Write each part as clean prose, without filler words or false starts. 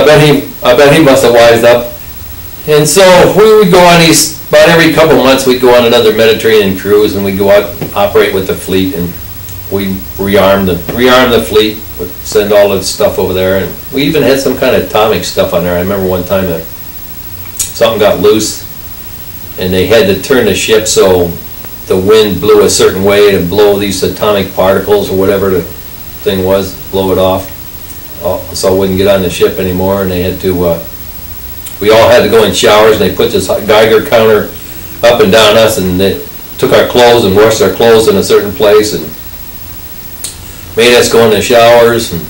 I bet he must have wised up. And so we would go on these, about every couple of months we'd go on another Mediterranean cruise, and we'd go out and operate with the fleet, and we rearm the fleet, would send all the stuff over there, and we even had some kind of atomic stuff on there. I remember one time that something got loose, and they had to turn the ship so the wind blew a certain way to blow these atomic particles or whatever the thing was, blow it off, so it wouldn't get on the ship anymore. And they had to, we all had to go in showers, and they put this Geiger counter up and down us, and they took our clothes and washed our clothes in a certain place and made us go in the showers, and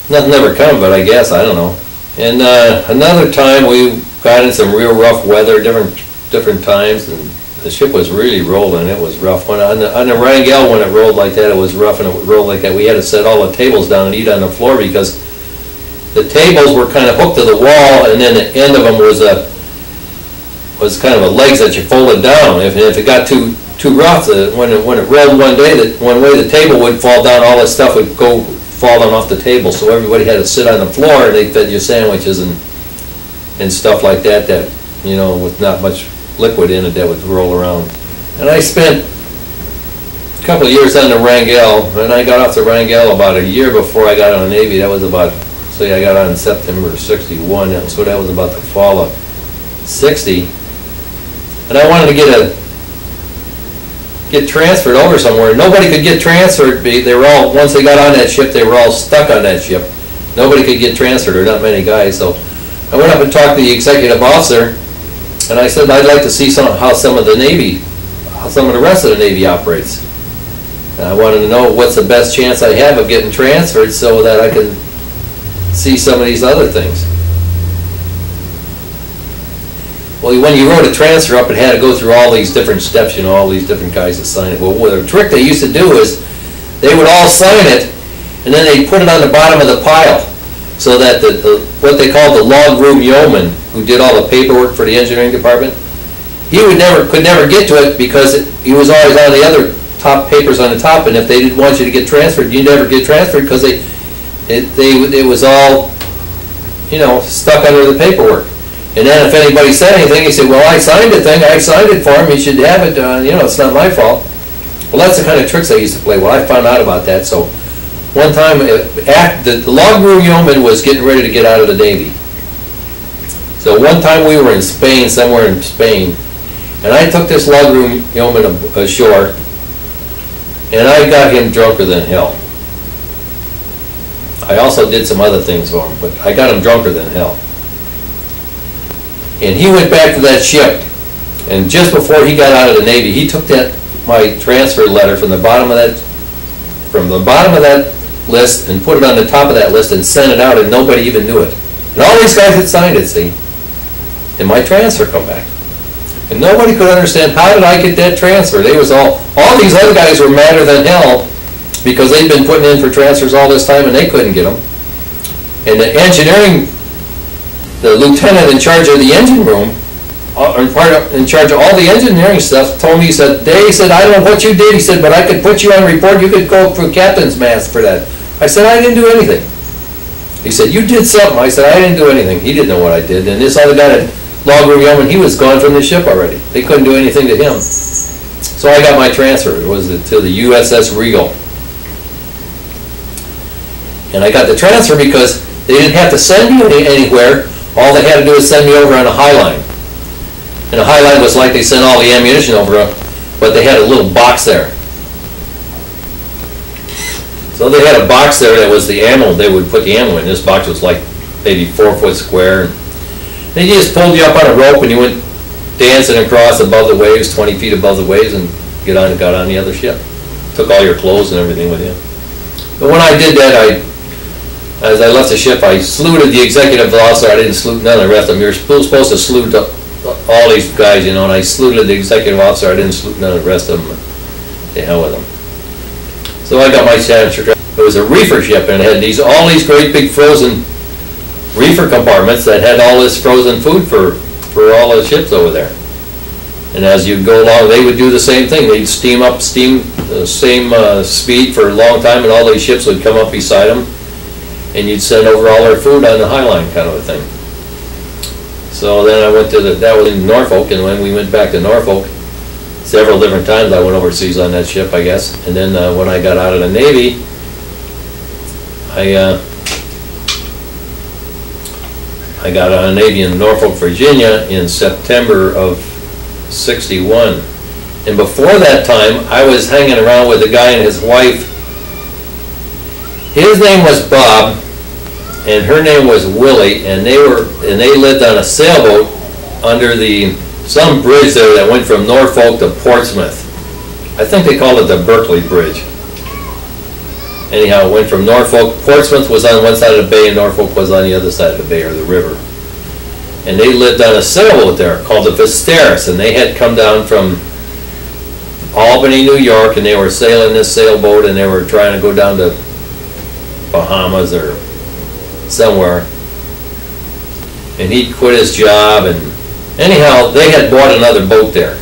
nothing ever come, but I guess, I don't know. And another time we got in some real rough weather, different times, and the ship was really rolling. It was rough. On the Rangel, when it rolled like that, it was rough, and it rolled like that. We had to set all the tables down and eat on the floor because the tables were kind of hooked to the wall, and then the end of them was kind of a legs that you folded down. If it got too rough, when it rolled one way, the table would fall down, all this stuff would go falling off the table. So everybody had to sit on the floor, and they fed you sandwiches and stuff like that, you know, with not much liquid in it that would roll around. And I spent a couple of years on the Rangel, and I got off the Rangel about a year before I got on the Navy. That was about, say I got on in September 61, so that was about the fall of 60. And I wanted to get transferred over somewhere. Nobody could get transferred. They were all, once they got on that ship, they were all stuck on that ship. Nobody could get transferred, or not many guys. So I went up and talked to the executive officer, and I said, I'd like to see how some of the rest of the Navy operates. And I wanted to know what's the best chance I have of getting transferred so that I can see some of these other things. Well, when you wrote a transfer up, it had to go through all these different steps, you know, all these different guys that sign it. Well, the trick they used to do is they would all sign it, and then they'd put it on the bottom of the pile, so that what they called the log room yeoman, who did all the paperwork for the engineering department, he could never get to it because he was always on the other top papers on the top, and if they didn't want you to get transferred, you never get transferred because it was all, you know, stuck under the paperwork. And then if anybody said anything, he said, well, I signed the thing, I signed it for him, he should have it, you know, it's not my fault. Well, that's the kind of tricks I used to play. Well, I found out about that, so one time, the log room yeoman was getting ready to get out of the Navy. So one time we were in Spain, somewhere in Spain, and I took this log room yeoman ashore, and I got him drunker than hell. I also did some other things for him, but I got him drunker than hell. And he went back to that ship, and just before he got out of the Navy, he took my transfer letter from the bottom of that list and put it on the top of that list and sent it out, and nobody even knew it. And all these guys had signed it, see? And my transfer come back. And nobody could understand, how did I get that transfer? They was all these other guys were madder than hell because they'd been putting in for transfers all this time and they couldn't get them. And the lieutenant in charge of the engine room, in charge of all the engineering stuff, told me, he said, I don't know what you did, he said, but I could put you on report, you could go for captain's mast for that. I said, I didn't do anything. He said, you did something. I said, I didn't do anything. He didn't know what I did. And this other guy at log room yeoman, he was gone from the ship already. They couldn't do anything to him. So I got my transfer. It was to the USS Regal. And I got the transfer because they didn't have to send me anywhere. All they had to do was send me over on a high line. And a high line was like they sent all the ammunition over, but they had a little box there. So they had a box there that was the ammo. They would put the ammo in. This box was like maybe 4 foot square. They just pulled you up on a rope and you went dancing across above the waves, 20 feet above the waves, and got on the other ship. Took all your clothes and everything with you. But when I did that, as I left the ship, I saluted the executive officer. I didn't salute none of the rest of them. You're supposed to salute all these guys, you know, and I saluted the executive officer. I didn't salute none of the rest of them. To hell with them. So I got my transfer. It was a reefer ship, and it had all these great big frozen reefer compartments that had all this frozen food for all the ships over there. And as you go along, they would do the same thing. They'd steam the same speed for a long time, and all these ships would come up beside them. and you'd send over all our food on the High Line kind of a thing. So then I went to that was in Norfolk, and when we went back to Norfolk, several different times I went overseas on that ship, I guess. And then when I got out of the Navy, I got out of the Navy in Norfolk, Virginia in September of '61. And before that time, I was hanging around with a guy and his wife. His name was Bob, and her name was Willie, and they lived on a sailboat under some bridge there that went from Norfolk to Portsmouth. I think they called it the Berkeley Bridge. Anyhow, it went from Norfolk. Portsmouth was on one side of the bay, and Norfolk was on the other side of the bay, or the river. And they lived on a sailboat there called the Visteris, and they had come down from Albany, New York, and they were sailing this sailboat, and they were trying to go down to Bahamas or somewhere. And he'd quit his job, and anyhow, they had bought another boat there.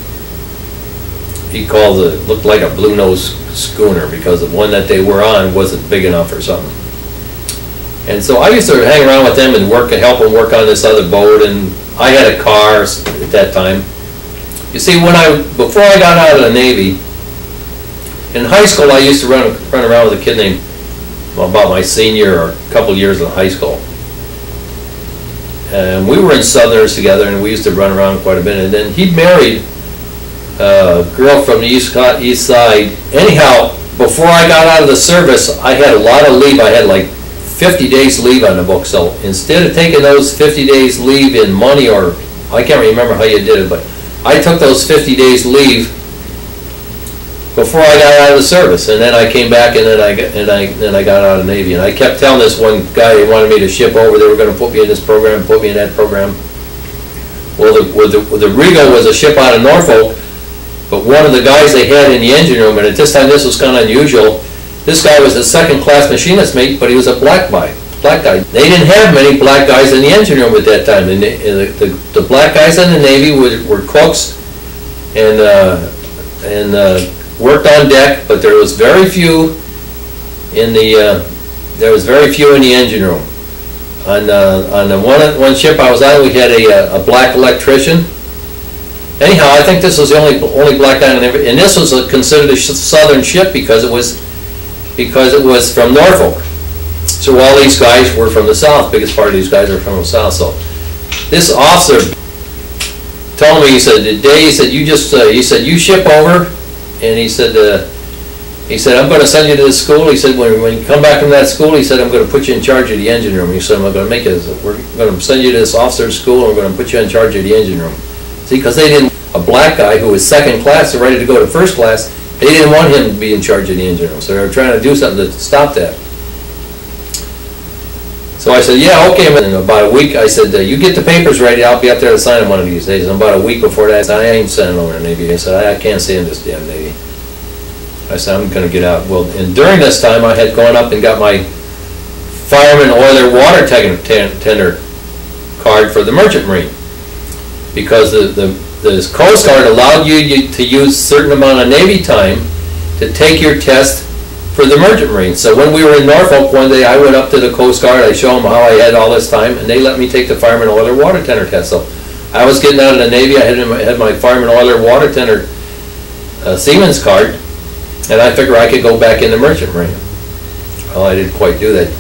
He called it, looked like a blue nose schooner, because the one that they were on wasn't big enough or something. And so I used to hang around with them and help them work on this other boat, and I had a car at that time. You see, before I got out of the Navy, in high school I used to run around with a kid named, about my senior or a couple years in high school. And we were in Southerners together, and we used to run around quite a bit. And then he married a girl from the East Side. Anyhow, before I got out of the service, I had a lot of leave. I had like 50 days leave on the book. So instead of taking those 50 days leave in money, or I can't remember how you did it, but I took those 50 days leave before I got out of the service, and then I came back, and then I got out of the Navy. And I kept telling this one guy they wanted me to ship over. They were going to put me in this program, put me in that program. Well, the Rigo was a ship out of Norfolk, but one of the guys they had in the engine room, and at this time this was kind of unusual. This guy was a second-class machinist mate, but he was a black guy. They didn't have many black guys in the engine room at that time. The black guys in the Navy were cooks and worked on deck, but there was very few in the engine room. On the one ship I was on, we had a black electrician. Anyhow, I think this was the only black guy in every, and this was considered a southern ship because it was from Norfolk. So all these guys were from the south. Biggest part of these guys were from the south. So this officer told me, he said, the day, he said, you ship over, and he said, I'm going to send you to the school. He said, when you come back from that school, he said, I'm going to put you in charge of the engine room. He said, we're going to send you to this officer's school, and we're going to put you in charge of the engine room. See, because they didn't, a black guy who was second class and ready to go to first class, they didn't want him to be in charge of the engine room. So they were trying to do something to stop that. So I said, yeah, okay. In about a week, I said, you get the papers ready. I'll be up there to sign them one of these days. And about a week before that, I said, I ain't sending over to the Navy. I said, I can't stay in this damn Navy. I said, I'm going to get out. Well, and during this time, I had gone up and got my fireman, oiler, water tender card for the Merchant Marine. Because the Coast Guard allowed you to use a certain amount of Navy time to take your test for the Merchant Marine. So when we were in Norfolk one day, I went up to the Coast Guard, I showed them how I had all this time, and they let me take the fireman, oiler, water tender test. So I was getting out of the Navy, I had my fireman, oiler, water tender seaman's card, and I figured I could go back in the Merchant Marine. Well, I didn't quite do that.